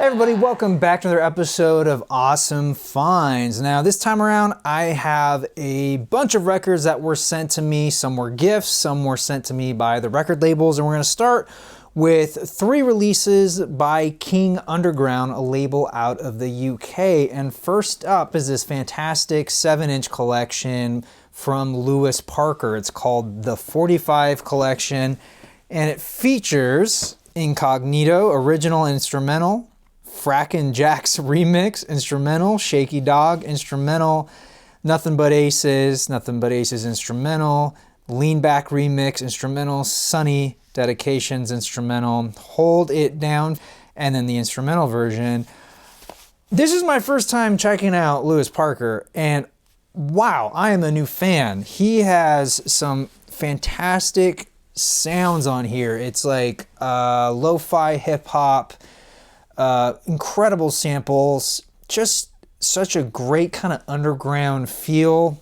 everybody, welcome back to another episode of Awesome Finds. Now this time around I have a bunch of records that were sent to me. Some were gifts, some were sent to me by the record labels, and we're going to start with 3 releases by King Underground, a label out of the UK. And first up is this fantastic 7-inch collection from Lewis Parker. It's called the 45 Collection, and it features Incognito, original instrumental, Frackin' Jack's remix, instrumental, Shaky Dog, instrumental, Nothing But Aces instrumental, Lean Back remix, instrumental, Sunny Dedications instrumental, Hold It Down, and then the instrumental version. This is my first time checking out Lewis Parker, and wow, I am a new fan. He has some fantastic sounds on here. It's like lo-fi hip-hop, incredible samples, just such a great kind of underground feel.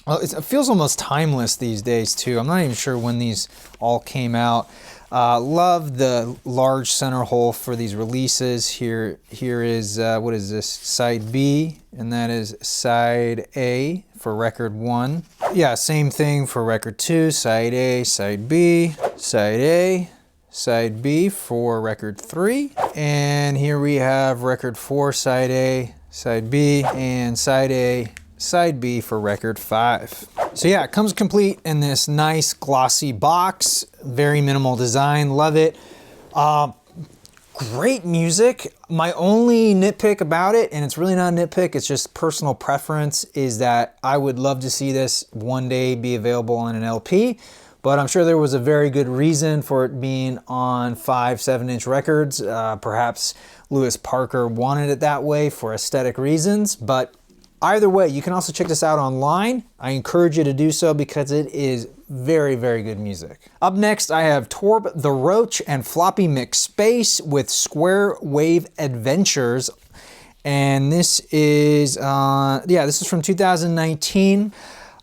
Well, it feels almost timeless these days too. I'm not even sure when these all came out. Love the large center hole for these releases. Here is, what is this? Side B, and that is side A for record 1. Yeah, same thing for record 2, side A, side B, side A, side B for record 3. And here we have record 4, side A, side B, and side A, side B for record 5. So yeah, it comes complete in this nice glossy box, very minimal design, love it. Great music. My only nitpick about it, and it's really not a nitpick, it's just personal preference, is that I would love to see this one day be available on an LP, but I'm sure there was a very good reason for it being on 5-7-inch records. Perhaps Lewis Parker wanted it that way for aesthetic reasons, but either way, you can also check this out online. I encourage you to do so because it is very, very good music. Up next, I have Torb The Roach and Floppy McSpace with Square Wave Adventures. And this is, this is from 2019.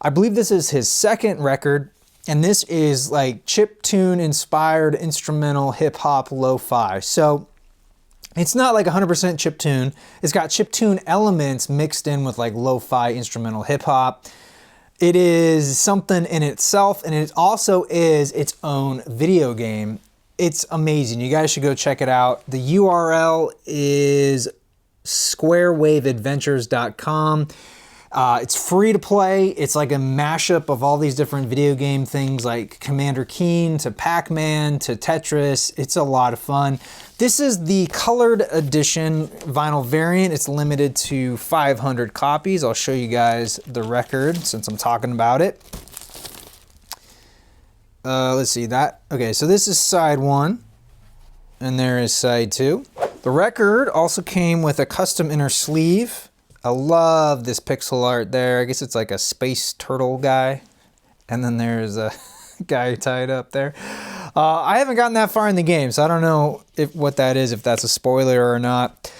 I believe this is his second record. And this is like chiptune inspired instrumental hip hop lo-fi. So it's not like 100% chiptune. It's got chiptune elements mixed in with like lo-fi instrumental hip hop. It is something in itself, and it also is its own video game. It's amazing. You guys should go check it out. The URL is squarewaveadventures.com. It's free to play. It's like a mashup of all these different video game things like Commander Keen to Pac-Man to Tetris. It's a lot of fun. This is the colored edition vinyl variant. It's limited to 500 copies. I'll show you guys the record since I'm talking about it. Let's see that. Okay, so this is side 1 and there is side 2. The record also came with a custom inner sleeve. I love this pixel art there. I guess it's like a space turtle guy. And then there's a guy tied up there. I haven't gotten that far in the game, so I don't know what that is, if that's a spoiler or not.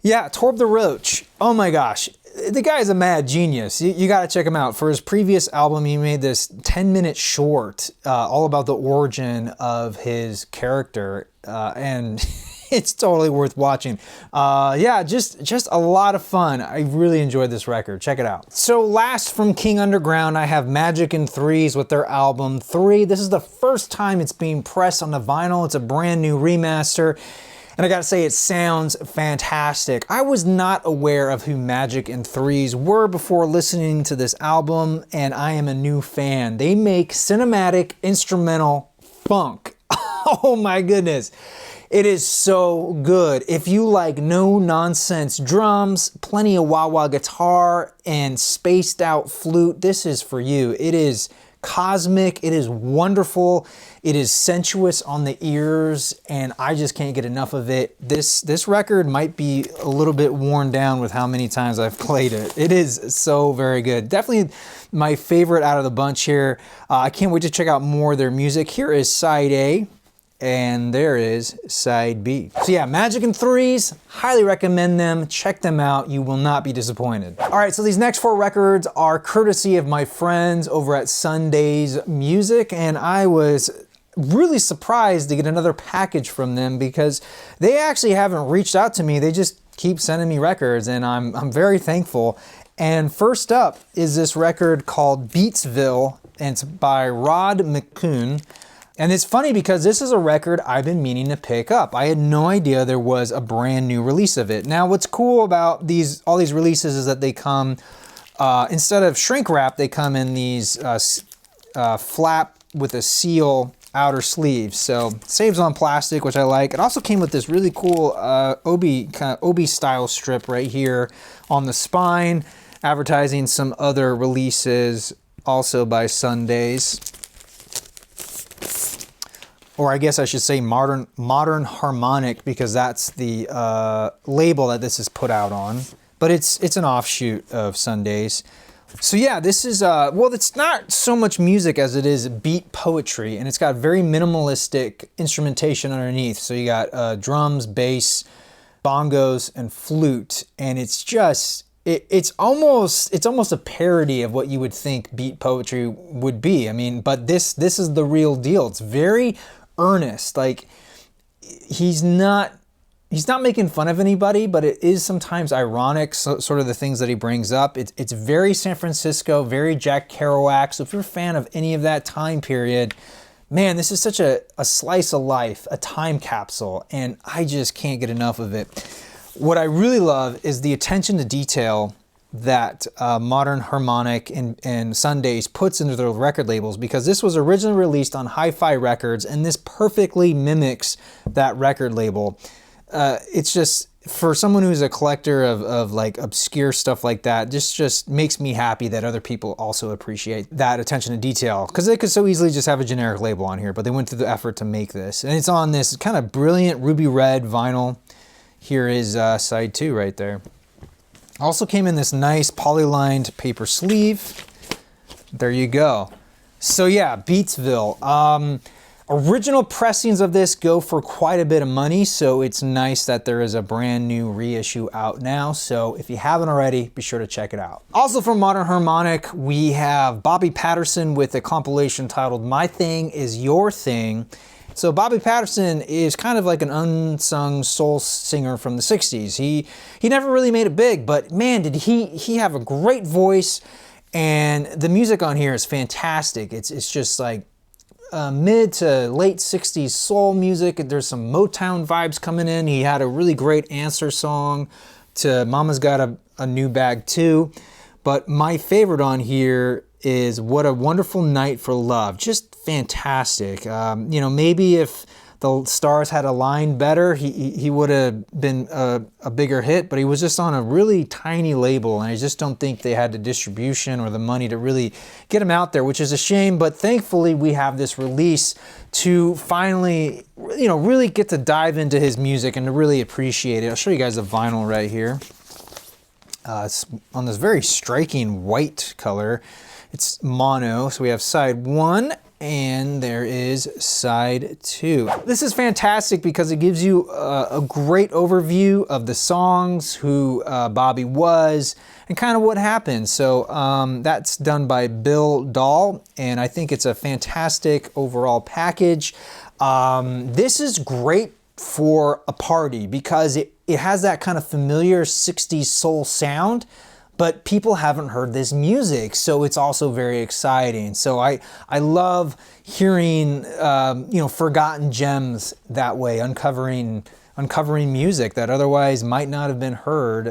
Yeah, Torb The Roach. Oh my gosh. The guy is a mad genius. You got to check him out. For his previous album, he made this 10-minute short all about the origin of his character. And it's totally worth watching. Yeah, just a lot of fun. I really enjoyed this record. Check it out. So last from King Underground, I have Magic in Threes with their album 3. This is the first time it's being pressed on the vinyl. It's a brand new remaster. And I gotta say, it sounds fantastic. I was not aware of who Magic in Threes were before listening to this album, and I am a new fan. They make cinematic instrumental funk. Oh my goodness. It is so good. If you like no nonsense drums, plenty of wah-wah guitar, and spaced out flute, this is for you. It is cosmic, it is wonderful, it is sensuous on the ears, and I just can't get enough of it. This record might be a little bit worn down with how many times I've played it. It is so very good. Definitely my favorite out of the bunch here. I can't wait to check out more of their music. Here is side A, and there is side B. So yeah, Magic in Threes, highly recommend them. Check them out. You will not be disappointed. All right, so these next 4 records are courtesy of my friends over at Sundazed Music, and I was really surprised to get another package from them because they actually haven't reached out to me. They just keep sending me records, and I'm very thankful. And first up is this record called Beatsville, and it's by McKuen. And it's funny because this is a record I've been meaning to pick up. I had no idea there was a brand new release of it. Now, what's cool about all these releases is that they come, instead of shrink wrap, they come in these flap with a seal outer sleeve. So it saves on plastic, which I like. It also came with this really cool obi style strip right here on the spine, advertising some other releases also by Sundazed. Or I guess I should say Modern Harmonic, because that's the label that this is put out on. But it's an offshoot of Sundazed. So yeah, this is, well, it's not so much music as it is beat poetry, and it's got very minimalistic instrumentation underneath. So you got drums, bass, bongos, and flute, and it's just, it's almost a parody of what you would think beat poetry would be. I mean, but this is the real deal. It's very earnest. Like, he's not making fun of anybody, but it is sometimes ironic, sort of the things that he brings up. It's very San Francisco, very Jack Kerouac. So if you're a fan of any of that time period, man, this is such a slice of life, a time capsule, and I just can't get enough of it. What I really love is the attention to detail that Modern Harmonic and Sundazed puts into their record labels, because this was originally released on Hi-Fi Records, and this perfectly mimics that record label. It's just, for someone who's a collector of like obscure stuff like that, just makes me happy that other people also appreciate that attention to detail, because they could so easily just have a generic label on here, but they went through the effort to make this. And it's on this kind of brilliant ruby red vinyl. Here is side 2 right there. Also came in this nice poly-lined paper sleeve. There you go. So yeah, Beatsville. Original pressings of this go for quite a bit of money, so it's nice that there is a brand new reissue out now. So if you haven't already, be sure to check it out. Also from Modern Harmonic, we have Bobby Patterson with a compilation titled My Thing Is Your Thing. So Bobby Patterson is kind of like an unsung soul singer from the 60s. He never really made it big, but man, did he have a great voice, and the music on here is fantastic. It's just like mid to late 60s soul music. There's some Motown vibes coming in. He had a really great answer song to Mama's Got a New Bag Too. But my favorite on here is What a Wonderful Night for Love. Just fantastic. You know, maybe if the stars had aligned better, he would have been a bigger hit, but he was just on a really tiny label, and I just don't think they had the distribution or the money to really get him out there, which is a shame. But thankfully we have this release to finally, you know, really get to dive into his music and to really appreciate it. I'll show you guys the vinyl right here. It's on this very striking white color. It's mono, so we have side 1 and there is side 2. This is fantastic because it gives you a great overview of the songs, who Bobby was, and kind of what happened. So that's done by Bill Dahl, and I think it's a fantastic overall package. This is great for a party because it has that kind of familiar 60s soul sound, but people haven't heard this music, so it's also very exciting. So I love hearing you know, forgotten gems that way, uncovering music that otherwise might not have been heard,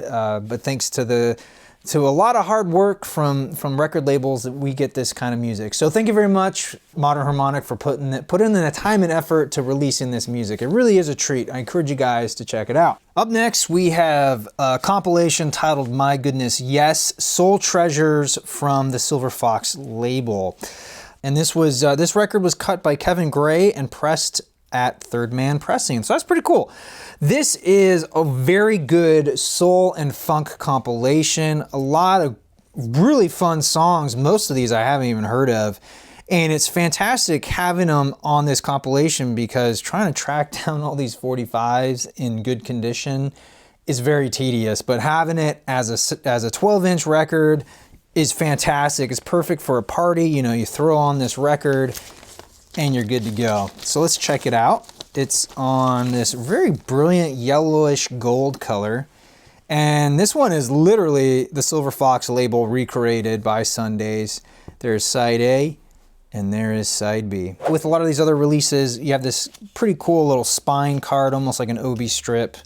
but thanks to a lot of hard work from record labels that we get this kind of music. So thank you very much, Modern Harmonic, for putting in the time and effort to releasing this music. It really is a treat. I encourage you guys to check it out. Up next, we have a compilation titled My Goodness Yes, Soul Treasures from the Silver Fox label. And this record was cut by Kevin Gray and pressed at Third Man Pressing. So that's pretty cool. This is a very good soul and funk compilation. A lot of really fun songs. Most of these I haven't even heard of. And it's fantastic having them on this compilation, because trying to track down all these 45s in good condition is very tedious. But having it as a 12-inch record is fantastic. It's perfect for a party. You know, you throw on this record and you're good to go. So let's check it out. It's on this very brilliant yellowish gold color. And this one is literally the Silver Fox label recreated by Sundazed. There's side A and there is side B. With a lot of these other releases, you have this pretty cool little spine card, almost like an OB strip,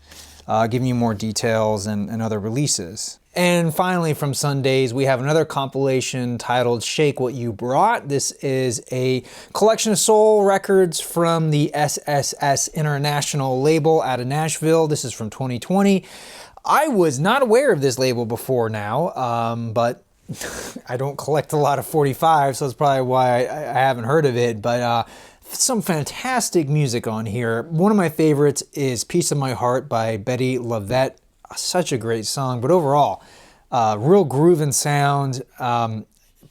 giving you more details and other releases. And finally from Sundazed, we have another compilation titled Shake What You Brought. This is a collection of soul records from the SSS International label out of Nashville. This is from 2020. I was not aware of this label before now, but I don't collect a lot of 45, so that's probably why I haven't heard of it. But some fantastic music on here. One of my favorites is Piece of My Heart by Betty Lavette. Such a great song, but overall, real groove and sound,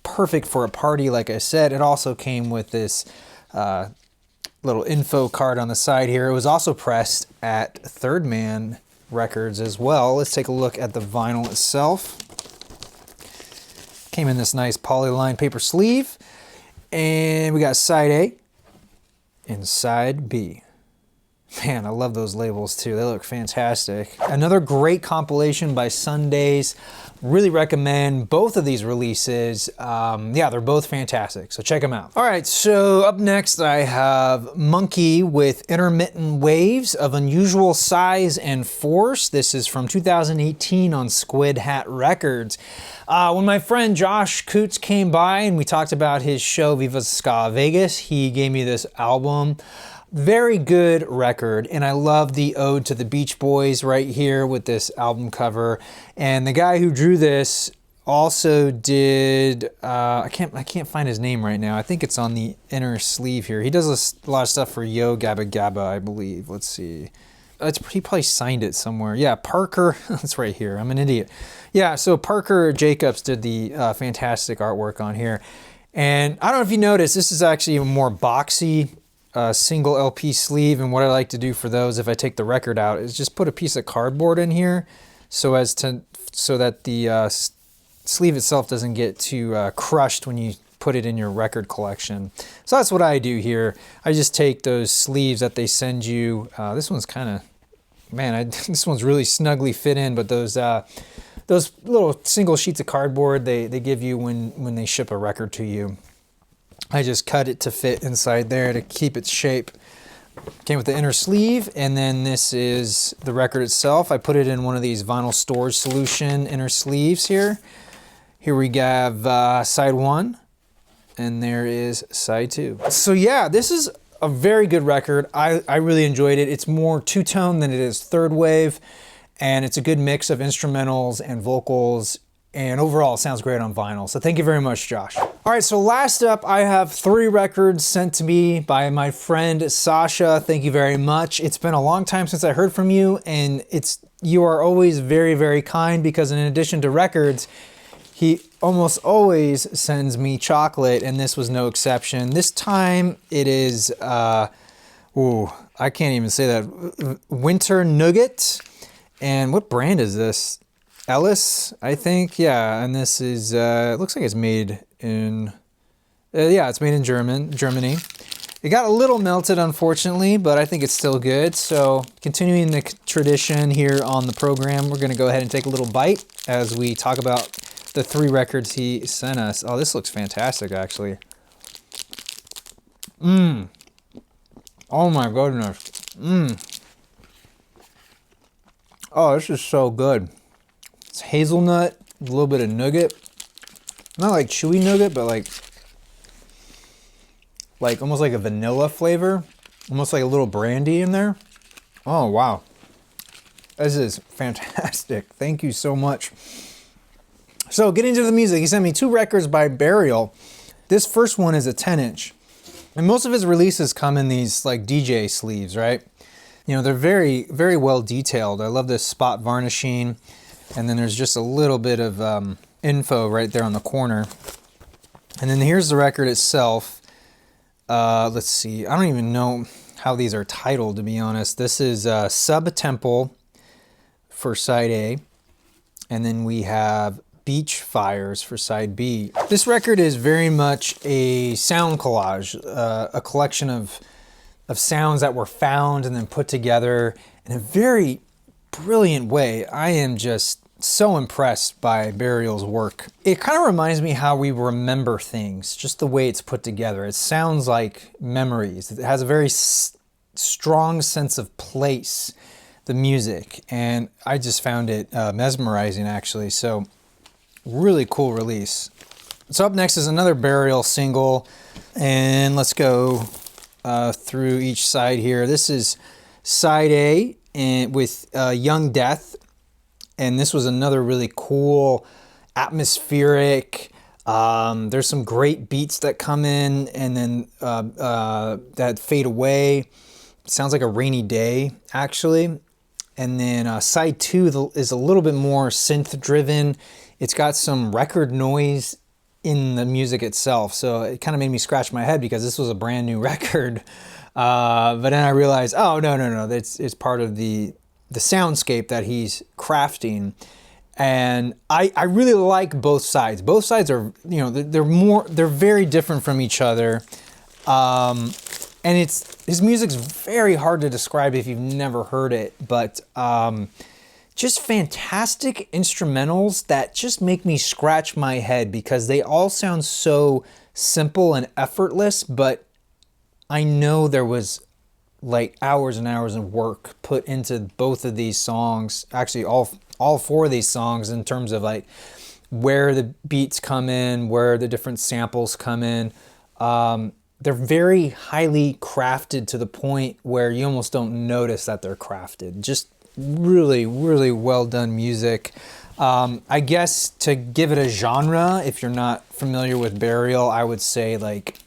perfect for a party, like I said. It also came with this little info card on the side here. It was also pressed at Third Man Records as well. Let's take a look at the vinyl itself. Came in this nice polyline paper sleeve, and we got side A and side B. Man, I love those labels too. They look fantastic. Another great compilation by Sundazed. Really recommend both of these releases. Yeah, they're both fantastic, so check them out. All right, so up next I have Monkey with Intermittent Waves of Unusual Size and Force. This is from 2018 on Squid Hat Records. When my friend Josh Coots came by and we talked about his show Viva Ska Vegas, he gave me this album. Very good record, and I love the ode to the Beach Boys right here with this album cover. And the guy who drew this also did I can't find his name right now. I think it's on the inner sleeve here. He does a lot of stuff for Yo Gabba Gabba, I believe. Let's see. He probably signed it somewhere. Yeah, Parker. That's right here. I'm an idiot. Yeah, so Parker Jacobs did the fantastic artwork on here. And I don't know if you noticed, this is actually a more boxy single LP sleeve, and what I like to do for those if I take the record out is just put a piece of cardboard in here so that the sleeve itself doesn't get too crushed when you put it in your record collection. So that's what I do here. I just take those sleeves that they send you. This one's kind of, man, this one's really snugly fit in, but those little single sheets of cardboard they give you when they ship a record to you, I just cut it to fit inside there to keep its shape. Came with the inner sleeve, and then this is the record itself. I put it in one of these vinyl storage solution inner sleeves here. Here we have side 1, and there is side 2. So yeah, this is a very good record. I really enjoyed it. It's more two-tone than it is third wave, and it's a good mix of instrumentals and vocals. And overall, it sounds great on vinyl. So thank you very much, Josh. All right, so last up, I have 3 records sent to me by my friend Sasha. Thank you very much. It's been a long time since I heard from you, and you are always very, very kind, because in addition to records, he almost always sends me chocolate, and this was no exception. This time it is, I can't even say that, Winter Nugget. And what brand is this? Ellis, I think. Yeah, and this is, it looks like it's made in, yeah, it's made in Germany. It got a little melted, unfortunately, but I think it's still good. So continuing the tradition here on the program, we're going to go ahead and take a little bite as we talk about the 3 records he sent us. Oh, this looks fantastic, actually. Oh my goodness. Oh, this is so good. It's hazelnut, a little bit of nougat. Not like chewy nougat, but like almost like a vanilla flavor. Almost like a little brandy in there. Oh, wow. This is fantastic. Thank you so much. So getting into the music, he sent me 2 records by Burial. This first one is a 10-inch. And most of his releases come in these like DJ sleeves, right? You know, they're very, very well detailed. I love this spot varnishing. And then there's just a little bit of info right there on the corner. And then here's the record itself. Let's see. I don't even know how these are titled, to be honest. This is Sub-Temple for side A. And then we have Beach Fires for side B. This record is very much a sound collage, a collection of sounds that were found and then put together in a very brilliant way. I am just so impressed by Burial's work. It kind of reminds me how we remember things, just the way it's put together. It sounds like memories. It has a very strong sense of place, the music, and I just found it mesmerizing, actually. So really cool release. So up next is another Burial single, and let's go through each side here. This is side A and with Young Death. And this was another really cool, atmospheric, there's some great beats that come in and then that fade away. It sounds like a rainy day, actually. And then side 2 is a little bit more synth driven. It's got some record noise in the music itself. So it kind of made me scratch my head because this was a brand new record. But then I realized, oh, no, it's part of the soundscape that he's crafting. And I really like both sides. Both sides are, they're very different from each other. And his music's very hard to describe if you've never heard it, but just fantastic instrumentals that just make me scratch my head because they all sound so simple and effortless, but I know there was like hours and hours of work put into both of these songs, actually all 4 of these songs, in terms of like where the beats come in, where the different samples come in. They're very highly crafted to the point where you almost don't notice that they're crafted. Just really, really well done music. I guess to give it a genre, if you're not familiar with Burial, I would say like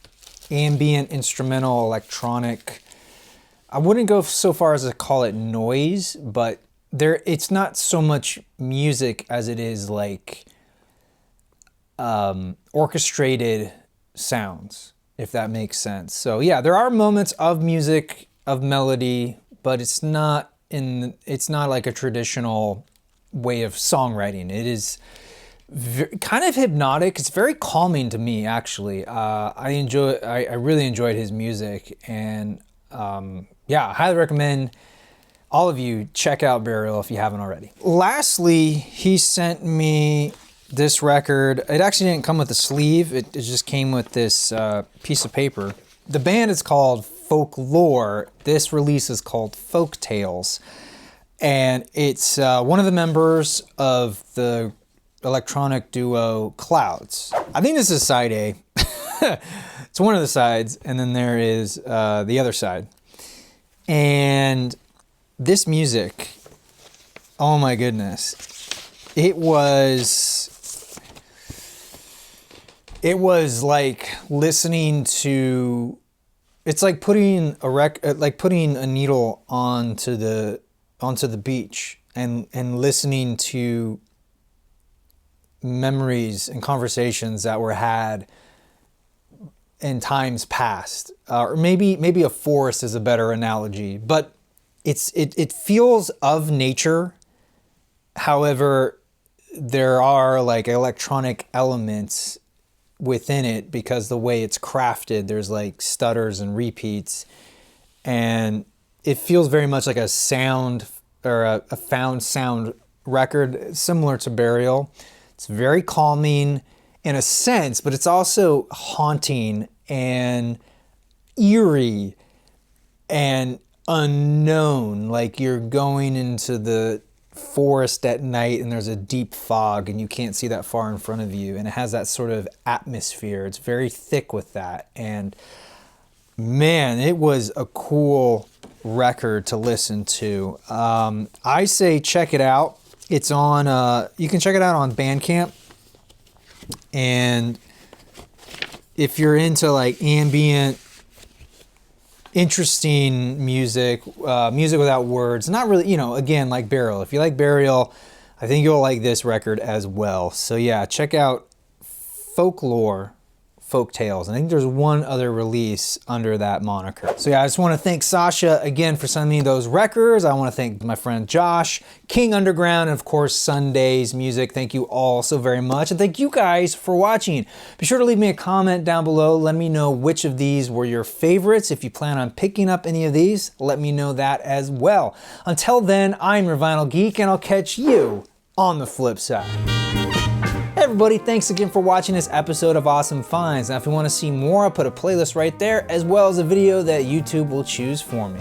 ambient, instrumental, electronic. I wouldn't go so far as to call it noise, but it's not so much music as it is like orchestrated sounds, if that makes sense. So yeah, there are moments of music, of melody, but it's not like a traditional way of songwriting. It is kind of hypnotic. It's very calming to me, actually. I really enjoyed his music, and yeah, I highly recommend all of you check out Burial if you haven't already. Lastly, he sent me this record. It actually didn't come with a sleeve. It just came with this piece of paper. The band is called Folklore. This release is called Folk Tales. And it's one of the members of the electronic duo Clouds. I think this is side A. It's one of the sides, and then there is the other side. And this music, oh my goodness, it was like listening to, it's like putting a needle onto the beach and listening to memories and conversations that were had in times past, or maybe a forest is a better analogy, but it feels of nature. However, there are like electronic elements within it because the way it's crafted, there's like stutters and repeats, and it feels very much like a sound or a found sound record, similar to Burial. It's very calming in a sense, but it's also haunting and eerie and unknown. Like you're going into the forest at night and there's a deep fog and you can't see that far in front of you, and it has that sort of atmosphere. It's very thick with that, and man, it was a cool record to listen to. I say check it out. It's on, you can check it out on Bandcamp. And if you're into like ambient, interesting music, music without words, not really, again, like Burial. If you like Burial, I think you'll like this record as well. So yeah, check out Folklore Folk Tales. And I think there's one other release under that moniker. So yeah, I just want to thank Sasha again for sending me those records. I want to thank my friend Josh, King Underground, and of course Sundazed Music. Thank you all so very much. And thank you guys for watching. Be sure to leave me a comment down below. Let me know which of these were your favorites. If you plan on picking up any of these, let me know that as well. Until then, I'm your Vinyl Geek, and I'll catch you on the flip side. Hey everybody, thanks again for watching this episode of Awesome Finds. Now if you want to see more, I'll put a playlist right there, as well as a video that YouTube will choose for me.